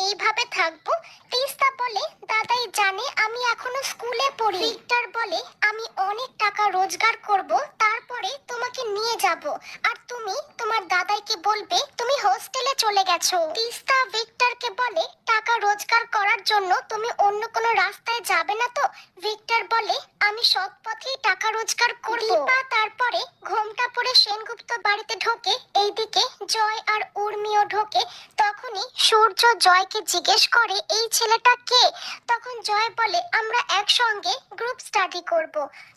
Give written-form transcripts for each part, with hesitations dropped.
এইভাবে থাকবো? তিস্তা বলে, দাদাই জানে আমি এখনো স্কুলে পড়ি। ভিক্টর বলে, আমি অনেক টাকা রোজগার করব, তারপরে তোমাকে নিয়ে যাব, আর তুমি তোমার দাদাইকে বলবে তুমি হোস্টেলে চলে গেছো। তিস্তা ভিক্টরকে বলে, টাকা রোজগার করার জন্য তুমি অন্য কোনো রাস্তায় যাবে না তো? ভিক্টর বলে, আমি সৎ পথেই টাকা রোজগার করব। দীপা তারপরে ঘোমটা পরে সেনগুপ্ত বাড়িতে ঢোকে। এইদিকে জয় আর উর্মিও ঢোকে। তখনই সূর্য জয়কে জিজ্ঞেস করে, এই ছেলেটা কে? তখন জয় বলে, আমরা একসঙ্গে গ্রুপ স্টাডি করব।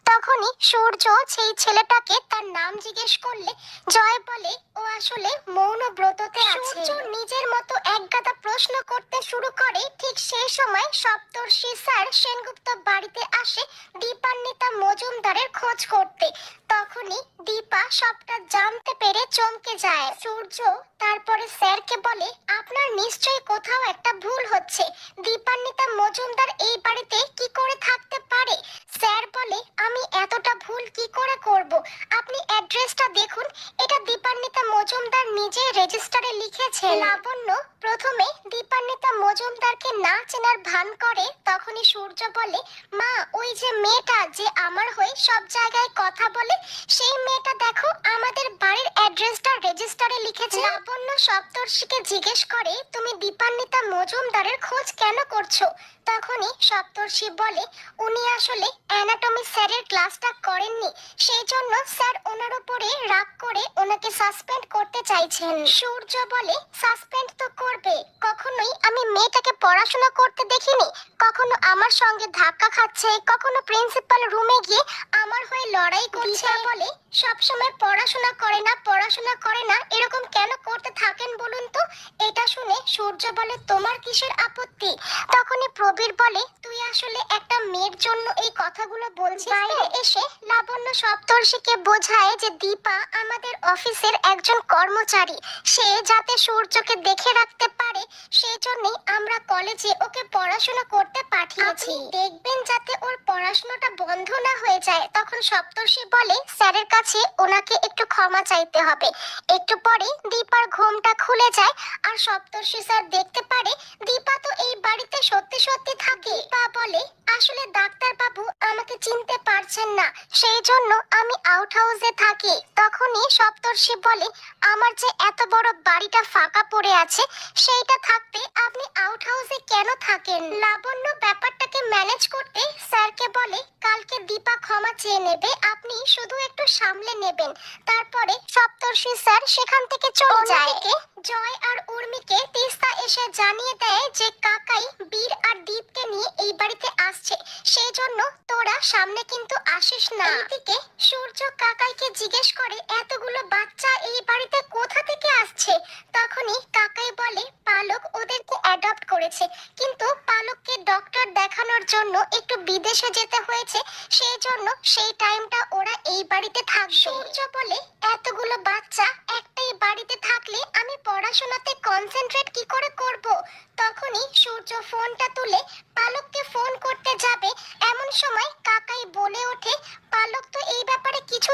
তখনই সূর্য সেই ছেলেটাকে তার নাম জিজ্ঞেস করলে জয় বলে, ও আসলে মৌন ব্রততে আছে। সূর্য নিজের মতো একগাদা প্রশ্ন করতে শুরু করে। ঠিক সেই সময় সপ্তর্ষি স্যার সেনগুপ্ত বাড়িতে আসে দীপান্বিতা মজুমদারের খোঁজ করতে। তখনই দীপা সবটা জানতে পেরে চমকে যায়। সূর্য তারপরে স্যারকে বলে, আপনার নিশ্চয়ই কোথাও একটা ভুল হচ্ছে। দীপান্বিতা মজুমদার এই বাড়িতে কি করে থাকতে পারে? স্যার বলে, আমি এতটা ভুল কি করে করব? আপনি অ্যাড্রেসটা দেখুন, এটা দীপান্বিতা মজুমদার নিজে রেজিস্টারে লিখেছে। লাবণ্য প্রথমে দীপান্বিতা মজুমদারকে না চেনার ভান করে। তখনই সূর্য বলে, মা, ওই যে মেয়েটা যে আমার হয়ে সব জায়গায় কথা বলে, সেই মেয়েটা দেখো আমাদের বাড়ির অ্যাড্রেসটা রেজিস্টারে লিখেছে। লাবণ্য সপ্তর্ষিকে জিজ্ঞেস করে, তুমি দীপান্বিতা মজুমদারের খোঁজ কেন করছো? তখনই সপ্তর্ষি বলে, উনি আসলে অ্যানাটমি স্যারের ক্লাসটা করেননি, সেই জন্য স্যার ওনার উপরে রাগ করে ওনাকে সাসপেন্ড করতে চাইছেন। সূর্য বলে, সাসপেন্ড তো করবে, কখনোই আমি মেয়েটাকে পড়াশোনা করতে দেখিনি। কখনো আমার সঙ্গে ধাক্কা খাচ্ছে, কখনো প্রিন্সিপাল রুমে গিয়ে আমার হয়ে লড়াই করছে। বলে, সবসময় পড়াশোনা করে না পড়াশোনা করে না এরকম কেন করতে থাকেন বলুন তো? এটা শুনে সূর্য বলে, তোমার কিসের আপত্তি? তখনই প্রবীর বলে, তুই আসলে একটা মেয়ের জন্য এই কথাগুলো বলছিস? বাইরে এসে লাবণ্য সপ্তর্ষিকে বোঝায় যে দীপা আমাদের অফিসের একজন কর্মচারী, সে যাতে সূর্যকে দেখে রাখতে পারে সেই জন্যই আমরা কলেজে ওকে পড়াশোনা করতে পাঠিয়েছি। দেখবেন যাতে ওর পড়াশোনাটা বন্ধ না হয়ে যায়। তখন সপ্তর্ষি বলে, স্যারের কাছে ওনাকে একটু ক্ষমা চাইতে হবে। একটু পরে দীপার ঘুমটা খুলে যায় আর সপ্তর্ষি স্যার দেখতে পারে দীপা তো এই বাড়িতে সত্যি সত্যি থাকে। দীপা বলে, আসলে ডাক্তার বাবু আমাকে চিনতে পারছেন না, সেই জন্য আমি আউট হাউসে থাকি। তখনই সপ্তর্ষি বলে, আমার যে এত বড় বাড়িটা ফাঁকা পড়ে আছে, সেইটা থাকতে আপনি আউট হাউসে কেন থাকেন? লাবণ্য ব্যাপারটাকে ম্যানেজ করতে স্যারকে বলে, কালকে দীপা ক্ষমা চেয়ে নেবে, আপনি শুধু একটু সামলে নেবেন। তারপরে সপ্তর্ষি স্যার সেখান থেকে চলে যায়। জয় আর উর্মিকে তিস্তা এসে জানিয়ে দেয় যে কাকাই বীর আর দীপকে নিয়ে এই বাড়িতে আসছে, সেই জন্য তোরা সামনে কিন্তু আসিস না। এদিকে সূর্য কাকাইকে জিজ্ঞেস করে, এতগুলো বাচ্চা এই বাড়িতে কোথা থেকে আসছে? তখনই কাকাই বলে, পালক ওদেরকে অ্যাডপ্ট করেছে, কিন্তু পালককে ডক্টর দেখানোর জন্য একটু বিদেশে যেতে হয়েছে, সেই জন্য সেই টাইমটা ওরা এই বাড়িতে থাকবে। সূর্য বলে, এতগুলো বাচ্চা একটাই বাড়িতে থাকলে আমি পড়াশোনাতে কনসেন্ট্রেট কি করে করব? তখনই সূর্য ফোনটা তুলে পালককে ফোন করতে যাবে, এমন সময় কাকাই বলে ওঠে, পালক তো এই ব্যাপারে কিছু